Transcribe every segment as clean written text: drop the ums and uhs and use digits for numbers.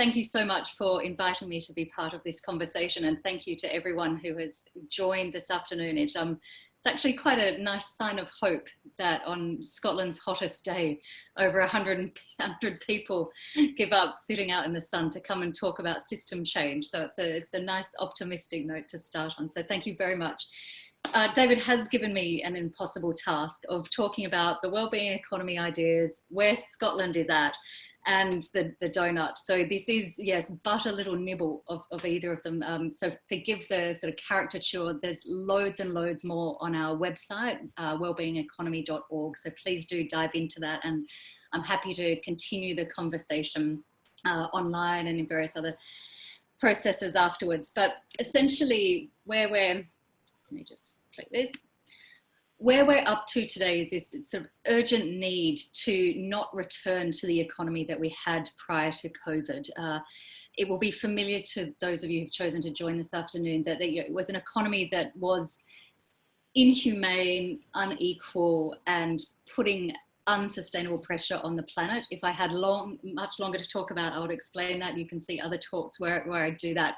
thank you so much for inviting me to be part of this conversation, and thank you to everyone who has joined this afternoon. It's actually quite a nice sign of hope that on Scotland's hottest day, over 100 people give up sitting out in the sun to come and talk about system change. So it's a nice optimistic note to start on. So thank you very much. David has given me an impossible task of talking about the wellbeing economy ideas, where Scotland is at, and the donut. So this is, yes, but a little nibble of either of them. So forgive the sort of caricature. There's loads and loads more on our website, wellbeingeconomy.org. So please do dive into that. And I'm happy to continue the conversation online and in various other processes afterwards. But essentially let me just click this. Where we're up to today is this sort of urgent need to not return to the economy that we had prior to COVID. It will be familiar to those of you who've chosen to join this afternoon that it was an economy that was inhumane, unequal, and putting unsustainable pressure on the planet. If I had much longer to talk about, I would explain that. You can see other talks where I do that.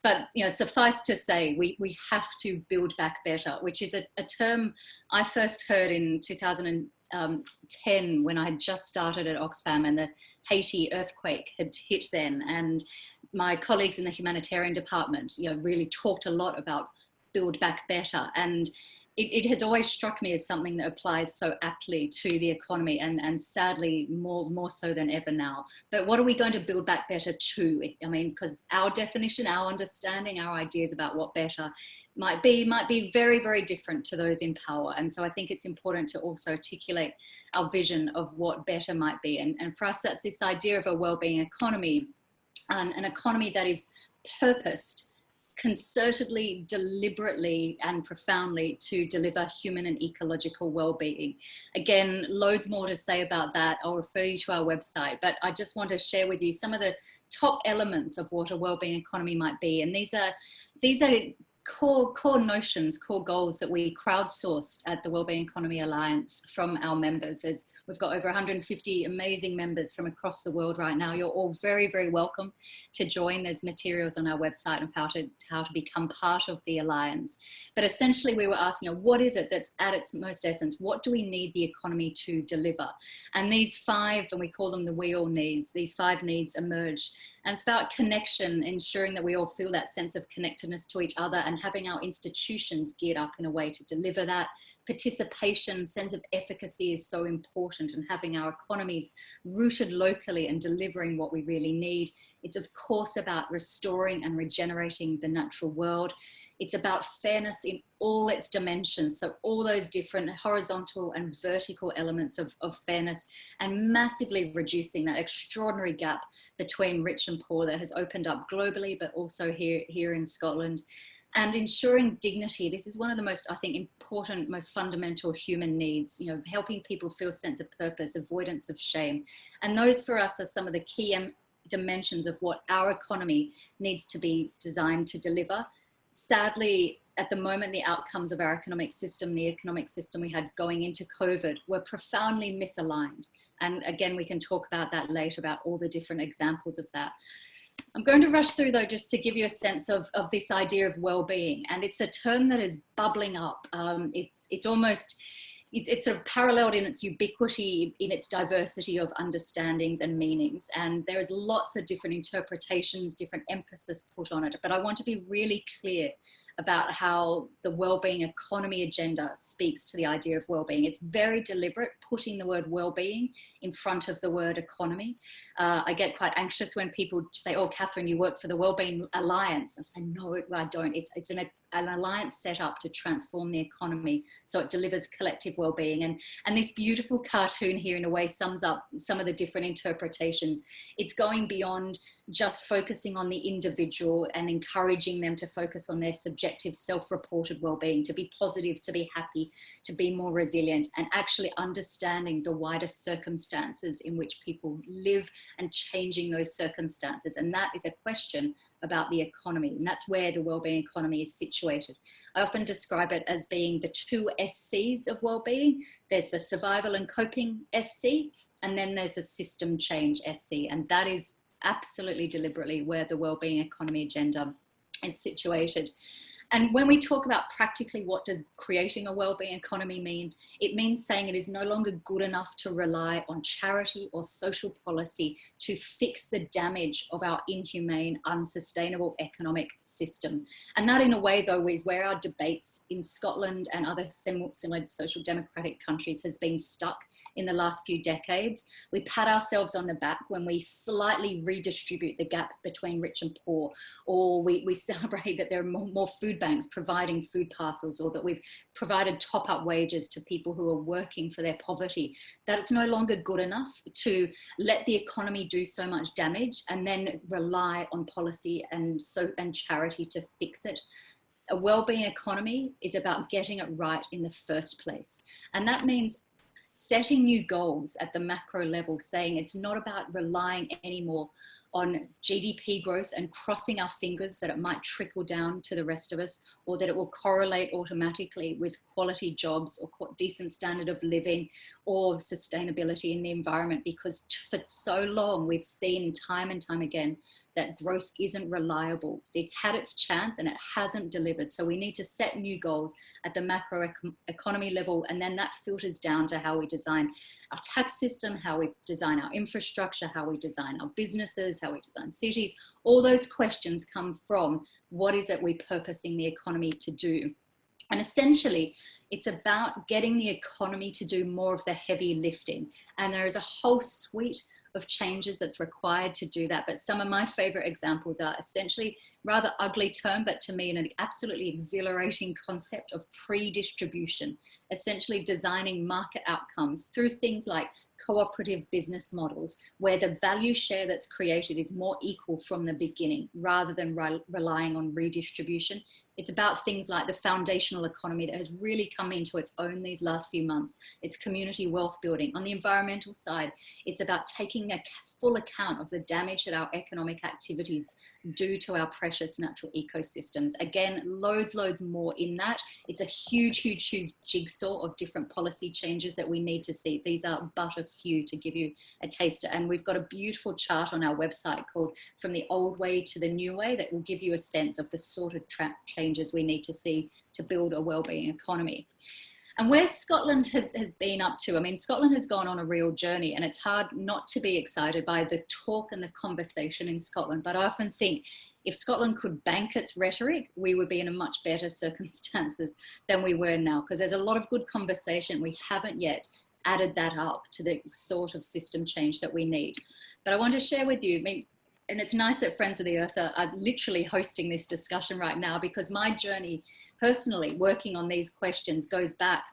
But you know, suffice to say, we have to build back better, which is a term I first heard in 2010 when I had just started at Oxfam and the Haiti earthquake had hit then. And my colleagues in the humanitarian department, you know, really talked a lot about build back better. And it has always struck me as something that applies so aptly to the economy, and sadly more so than ever now. But what are we going to build back better to? I mean, because our definition, our understanding, our ideas about what better might be very, very different to those in power. And so I think it's important to also articulate our vision of what better might be. And for us, that's this idea of a wellbeing economy, an economy that is purposed concertedly, deliberately, and profoundly to deliver human and ecological well-being. Again, loads more to say about that. I'll refer you to our website, but I just want to share with you some of the top elements of what a well-being economy might be. And these are core notions, core goals that we crowdsourced at the Wellbeing Economy Alliance from our members. As we've got over 150 amazing members from across the world right now. You're all very, very welcome to join. There's materials on our website of how to become part of the Alliance. But essentially we were asking, what is it that's at its most essence? What do we need the economy to deliver? And these five, and we call them the we all needs, these five needs emerge. And it's about connection, ensuring that we all feel that sense of connectedness to each other and having our institutions geared up in a way to deliver that. Participation, sense of efficacy is so important, and having our economies rooted locally and delivering what we really need. It's of course about restoring and regenerating the natural world. It's about fairness in all its dimensions. So all those different horizontal and vertical elements of fairness, and massively reducing that extraordinary gap between rich and poor that has opened up globally, but also here in Scotland. And ensuring dignity. This is one of the most, I think, important, most fundamental human needs, you know, helping people feel sense of purpose, avoidance of shame. And those for us are some of the key dimensions of what our economy needs to be designed to deliver. Sadly, at the moment, the outcomes of our economic system, the economic system we had going into COVID, were profoundly misaligned. And again, we can talk about that later, about all the different examples of that. I'm going to rush through though, just to give you a sense of this idea of well-being. And it's a term that is bubbling up. It's sort of paralleled in its ubiquity, in its diversity of understandings and meanings. And there is lots of different interpretations, different emphasis put on it. But I want to be really clear about how the wellbeing economy agenda speaks to the idea of wellbeing. It's very deliberate, putting the word wellbeing in front of the word economy. I get quite anxious when people say, oh, Katherine, you work for the Wellbeing Alliance. I say, no, I don't. It's an alliance set up to transform the economy so it delivers collective well-being. And this beautiful cartoon here in a way sums up some of the different interpretations. It's going beyond just focusing on the individual and encouraging them to focus on their subjective self-reported well-being, to be positive, to be happy, to be more resilient, and actually understanding the wider circumstances in which people live and changing those circumstances. And that is a question about the economy, and that's where the wellbeing economy is situated. I often describe it as being the two SCs of wellbeing. There's the survival and coping SC, and then there's a system change SC, and that is absolutely deliberately where the wellbeing economy agenda is situated. And when we talk about practically what does creating a wellbeing economy mean, it means saying it is no longer good enough to rely on charity or social policy to fix the damage of our inhumane, unsustainable economic system. And that in a way, though, is where our debates in Scotland and other similar social democratic countries has been stuck in the last few decades. We pat ourselves on the back when we slightly redistribute the gap between rich and poor, or we celebrate that there are more food banks providing food parcels, or that we've provided top-up wages to people who are working for their poverty. That it's no longer good enough to let the economy do so much damage and then rely on policy and charity to fix it. A wellbeing economy is about getting it right in the first place. And that means setting new goals at the macro level, saying it's not about relying anymore on GDP growth and crossing our fingers that it might trickle down to the rest of us, or that it will correlate automatically with quality jobs or decent standard of living or sustainability in the environment. Because for so long, we've seen time and time again that growth isn't reliable. It's had its chance and it hasn't delivered. So we need to set new goals at the macro economy level, and then that filters down to how we design our tax system, how we design our infrastructure, how we design our businesses, how we design cities. All those questions come from what is it we're purposing the economy to do. And essentially, it's about getting the economy to do more of the heavy lifting. And there is a whole suite of changes that's required to do that. But some of my favorite examples are essentially rather ugly term, but to me an absolutely exhilarating concept of pre-distribution, essentially designing market outcomes through things like cooperative business models, where the value share that's created is more equal from the beginning rather than relying on redistribution. It's about things like the foundational economy that has really come into its own these last few months. It's community wealth building. On the environmental side, it's about taking a full account of the damage that our economic activities do to our precious natural ecosystems. Again, loads more in that. It's a huge jigsaw of different policy changes that we need to see. These are but a few to give you a taster. And we've got a beautiful chart on our website called From the Old Way to the New Way that will give you a sense of the sort of changes we need to see to build a wellbeing economy. And where Scotland has been up to, I mean, Scotland has gone on a real journey, and it's hard not to be excited by the talk and the conversation in Scotland. But I often think if Scotland could bank its rhetoric, we would be in a much better circumstances than we were now, because there's a lot of good conversation. We haven't yet added that up to the sort of system change that we need. But I want to share with you, I mean, and it's nice that Friends of the Earth are literally hosting this discussion right now, because my journey personally working on these questions goes back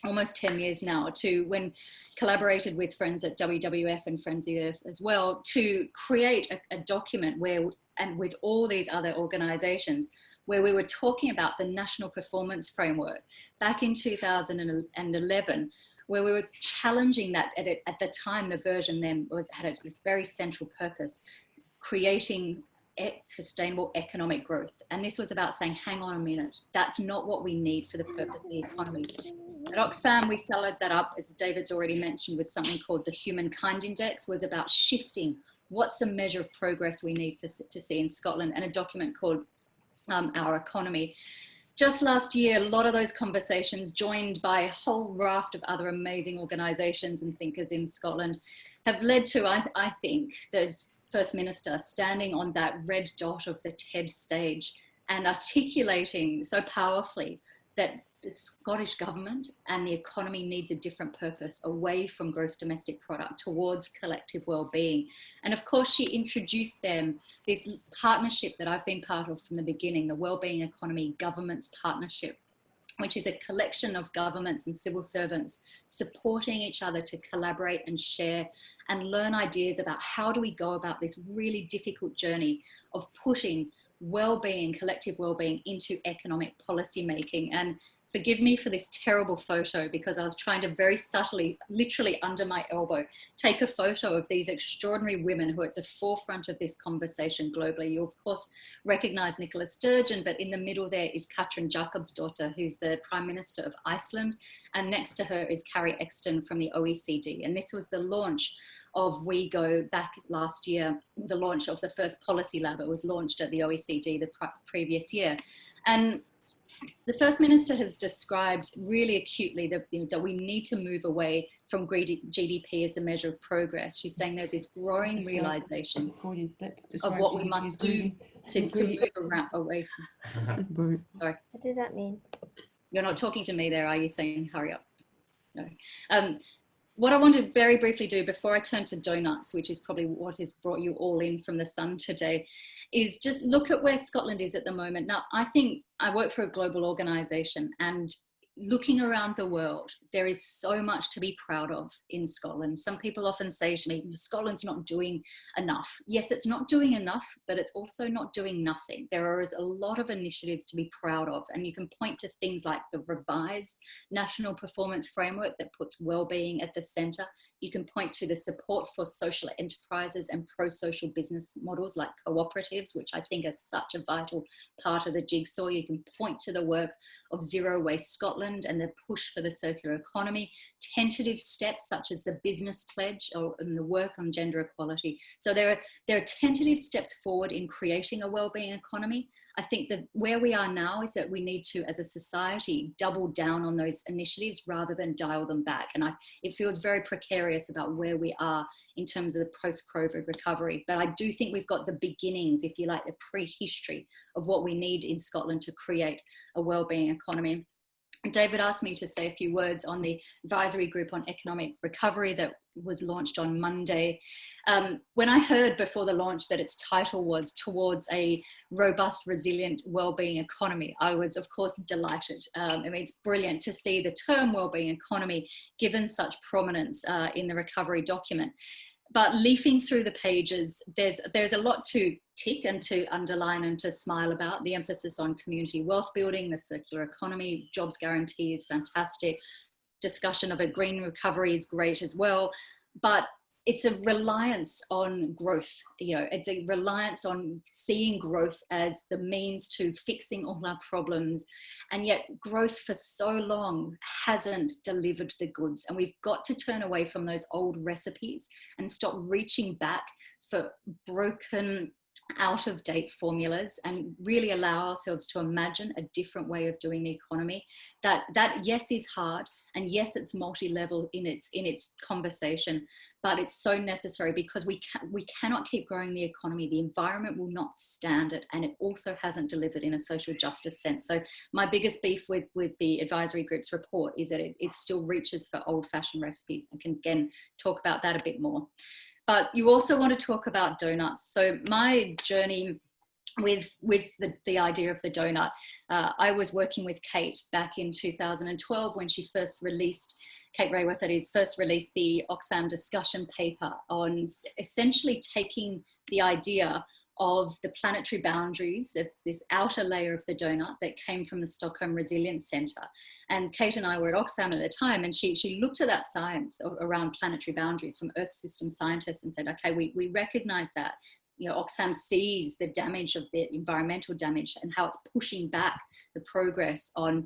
almost 10 years now to when collaborated with friends at WWF and Friends of the Earth as well to create a document where, and with all these other organizations, where we were talking about the National Performance Framework back in 2011, where we were challenging that at the time. The version then had this very central purpose, creating sustainable economic growth. And this was about saying, hang on a minute, that's not what we need for the purpose of the economy. At Oxfam, we followed that up, as David's already mentioned, with something called the Humankind Index, was about shifting what's a measure of progress we need to see in Scotland, and a document called Our Economy. Just last year, a lot of those conversations, joined by a whole raft of other amazing organisations and thinkers in Scotland, have led to, I think, the First Minister standing on that red dot of the TED stage and articulating so powerfully that the Scottish government and the economy needs a different purpose, away from gross domestic product towards collective well-being. And of course, she introduced them this partnership that I've been part of from the beginning, the Wellbeing Economy Governments Partnership, which is a collection of governments and civil servants supporting each other to collaborate and share and learn ideas about how do we go about this really difficult journey of putting well-being, collective well-being into economic policy making. And forgive me for this terrible photo, because I was trying to very subtly, literally under my elbow, take a photo of these extraordinary women who are at the forefront of this conversation globally. You, of course, recognize Nicola Sturgeon, but in the middle there is Katherine Trebeck, who's the Prime Minister of Iceland. And next to her is Carrie Exton from the OECD. And this was the launch of WEGo back last year, the launch of the first policy lab. It was launched at the OECD the previous year. And the First Minister has described really acutely that we need to move away from GDP as a measure of progress. She's saying there's this growing realization of what we must do to move away from. Sorry. What does that mean? You're not talking to me there, are you? Saying hurry up? No. What I want to very briefly do before I turn to donuts, which is probably what has brought you all in from the sun today, is just look at where Scotland is at the moment. Now, I think I work for a global organisation, and looking around the world, there is so much to be proud of in Scotland. Some people often say to me, Scotland's not doing enough. Yes, it's not doing enough, but it's also not doing nothing. There is a lot of initiatives to be proud of, and you can point to things like the revised National Performance Framework that puts wellbeing at the centre. You can point to the support for social enterprises and pro-social business models like cooperatives, which I think are such a vital part of the jigsaw. You can point to the work of Zero Waste Scotland and the push for the circular economy, tentative steps such as the business pledge and the work on gender equality. So there are tentative steps forward in creating a wellbeing economy. I think that where we are now is that we need to, as a society, double down on those initiatives rather than dial them back. And it feels very precarious about where we are in terms of the post-COVID recovery. But I do think we've got the beginnings, if you like, the prehistory of what we need in Scotland to create a wellbeing economy. David asked me to say a few words on the advisory group on economic recovery that was launched on Monday. When I heard before the launch that its title was Towards a Robust, Resilient Wellbeing Economy, I was of course delighted. I mean, it's brilliant to see the term wellbeing economy given such prominence in the recovery document. But leafing through the pages, there's a lot to tick and to underline and to smile about. The emphasis on community wealth building, the circular economy, jobs guarantee is fantastic. Discussion of a green recovery is great as well. But it's a reliance on growth. It's a reliance on seeing growth as the means to fixing all our problems. And yet growth for so long hasn't delivered the goods. And we've got to turn away from those old recipes and stop reaching back for broken, out-of-date formulas and really allow ourselves to imagine a different way of doing the economy. That yes is hard, and yes it's multi-level in its conversation, but it's so necessary because we cannot keep growing the economy. The environment will not stand it, and it also hasn't delivered in a social justice sense. So my biggest beef with the advisory group's report is that it still reaches for old-fashioned recipes. I can again talk about that a bit more. But you also want to talk about donuts. So my journey with the idea of the donut, I was working with Kate back in 2012 when she first released, Kate Rayworth that is, first released the Oxfam discussion paper on essentially taking the idea of the planetary boundaries, it's this outer layer of the donut that came from the Stockholm Resilience Centre. And Kate and I were at Oxfam at the time, and she looked at that science around planetary boundaries from Earth system scientists and said, okay, we recognise that. Oxfam sees the damage of the environmental damage and how it's pushing back the progress on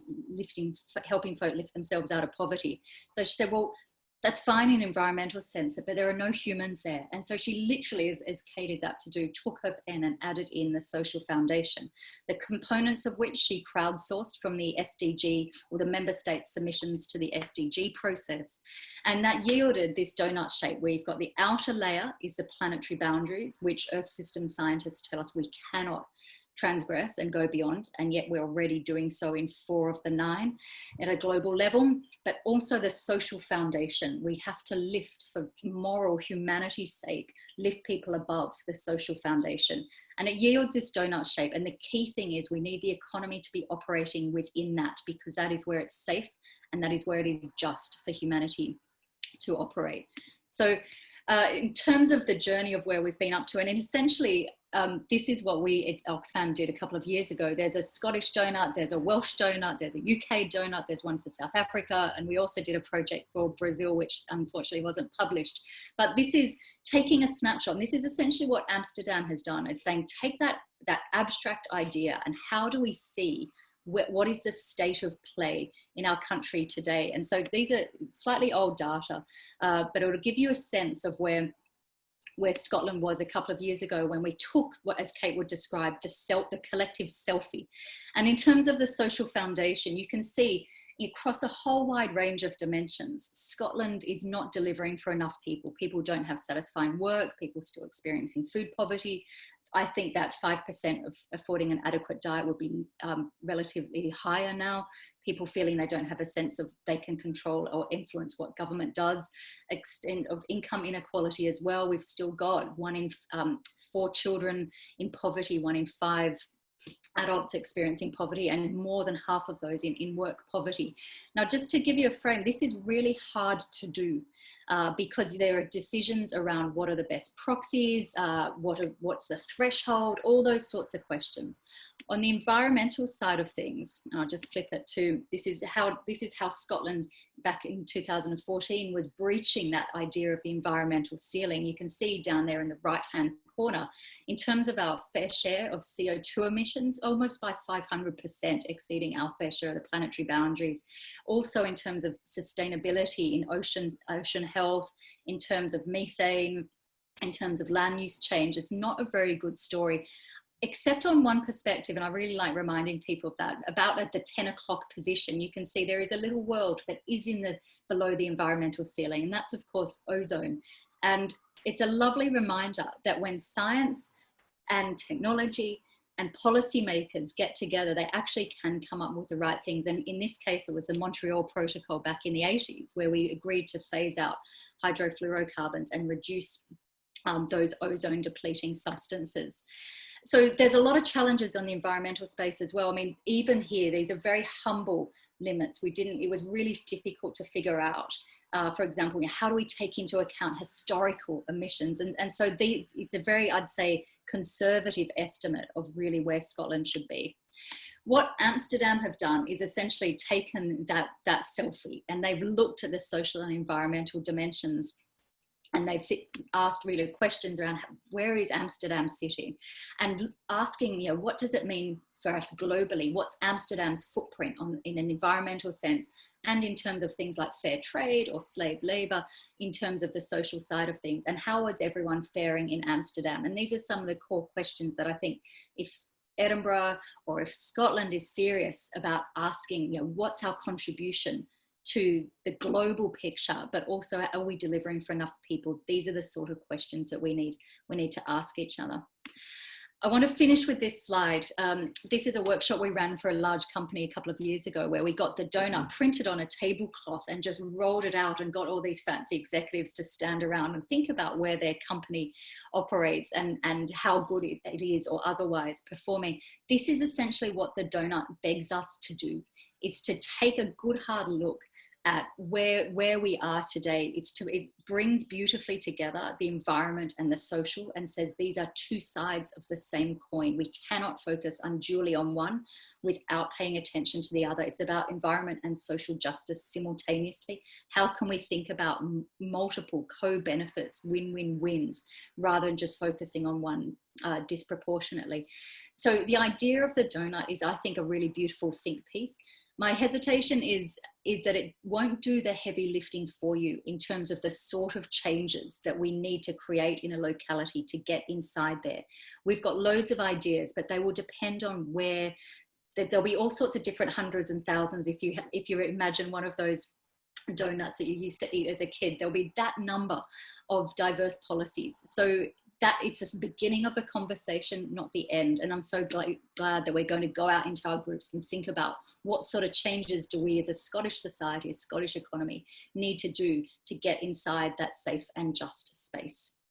helping folk lift themselves out of poverty. So she said, well, that's fine in environmental sense, but there are no humans there. And so she literally, as Kate is apt to do, took her pen and added in the social foundation, the components of which she crowdsourced from the SDG or the member states' submissions to the SDG process. And that yielded this donut shape where you've got the outer layer is the planetary boundaries, which Earth system scientists tell us we cannot transgress and go beyond, and yet we're already doing so in 4 of the 9 at a global level. But also the social foundation, we have to lift, for moral humanity's sake, lift people above the social foundation, and it yields this donut shape. And the key thing is we need the economy to be operating within that, because that is where it's safe and that is where it is just for humanity to operate. So in terms of the journey of where we've been up to, and essentially this is what we at Oxfam did a couple of years ago. There's a Scottish donut, there's a Welsh donut, there's a UK donut, there's one for South Africa, and we also did a project for Brazil, which unfortunately wasn't published. But this is taking a snapshot, and this is essentially what Amsterdam has done. It's saying, take that abstract idea and how do we see what is the state of play in our country today. And so these are slightly old data, but it will give you a sense of where Scotland was a couple of years ago when we took what, as Kate would describe, the collective selfie. And in terms of the social foundation, you can see across a whole wide range of dimensions, Scotland is not delivering for enough people. People don't have satisfying work, people are still experiencing food poverty. I think that 5% of affording an adequate diet would be relatively higher now. People feeling they don't have a sense of they can control or influence what government does. Extent of income inequality as well. We've still got 1 in 4 children in poverty, 1 in 5 adults experiencing poverty, and more than half of those in work poverty. Now, just to give you a frame, this is really hard to do because there are decisions around what are the best proxies, what's the threshold, all those sorts of questions. On the environmental side of things, I'll just flip it to, this is how Scotland back in 2014 was breaching that idea of the environmental ceiling. You can see down there in the right-hand corner, in terms of our fair share of CO2 emissions, almost by 500% exceeding our fair share of the planetary boundaries. Also in terms of sustainability in ocean health, in terms of methane, in terms of land use change, it's not a very good story. Except on one perspective, and I really like reminding people of that, about at the 10 o'clock position, you can see there is a little world that is below the environmental ceiling, and that's of course ozone. And it's a lovely reminder that when science and technology and policymakers get together, they actually can come up with the right things. And in this case, it was the Montreal Protocol back in the 80s, where we agreed to phase out hydrofluorocarbons and reduce those ozone depleting substances. So there's a lot of challenges on the environmental space as well. I mean, even here, these are very humble limits. It was really difficult to figure out. For example, how do we take into account historical emissions? And so it's a very, I'd say, conservative estimate of really where Scotland should be. What Amsterdam have done is essentially taken that selfie, and they've looked at the social and environmental dimensions, and they've asked really questions around where is Amsterdam sitting, and asking, what does it mean for us globally? What's Amsterdam's footprint in an environmental sense, and in terms of things like fair trade or slave labor, in terms of the social side of things, and how is everyone faring in Amsterdam? And these are some of the core questions that I think if Edinburgh or if Scotland is serious about asking, what's our contribution to the global picture, but also are we delivering for enough people? These are the sort of questions that we need to ask each other. I want to finish with this slide. This is a workshop we ran for a large company a couple of years ago, where we got the donut printed on a tablecloth and just rolled it out and got all these fancy executives to stand around and think about where their company operates and how good it is or otherwise performing. This is essentially what the donut begs us to do. It's to take a good hard look at where we are today. It brings beautifully together the environment and the social, and says these are two sides of the same coin. We cannot focus unduly on one without paying attention to the other. It's about environment and social justice simultaneously. How can we think about multiple co-benefits, win-win-wins, rather than just focusing on one disproportionately? So the idea of the donut is, I think, a really beautiful think piece. My hesitation is that it won't do the heavy lifting for you in terms of the sort of changes that we need to create in a locality to get inside there. We've got loads of ideas, but they will depend on where. There'll be all sorts of different hundreds and thousands. If you imagine one of those donuts that you used to eat as a kid, there'll be that number of diverse policies. So that it's the beginning of the conversation, not the end. And I'm so glad that we're going to go out into our groups and think about what sort of changes do we as a Scottish society, a Scottish economy, need to do to get inside that safe and just space.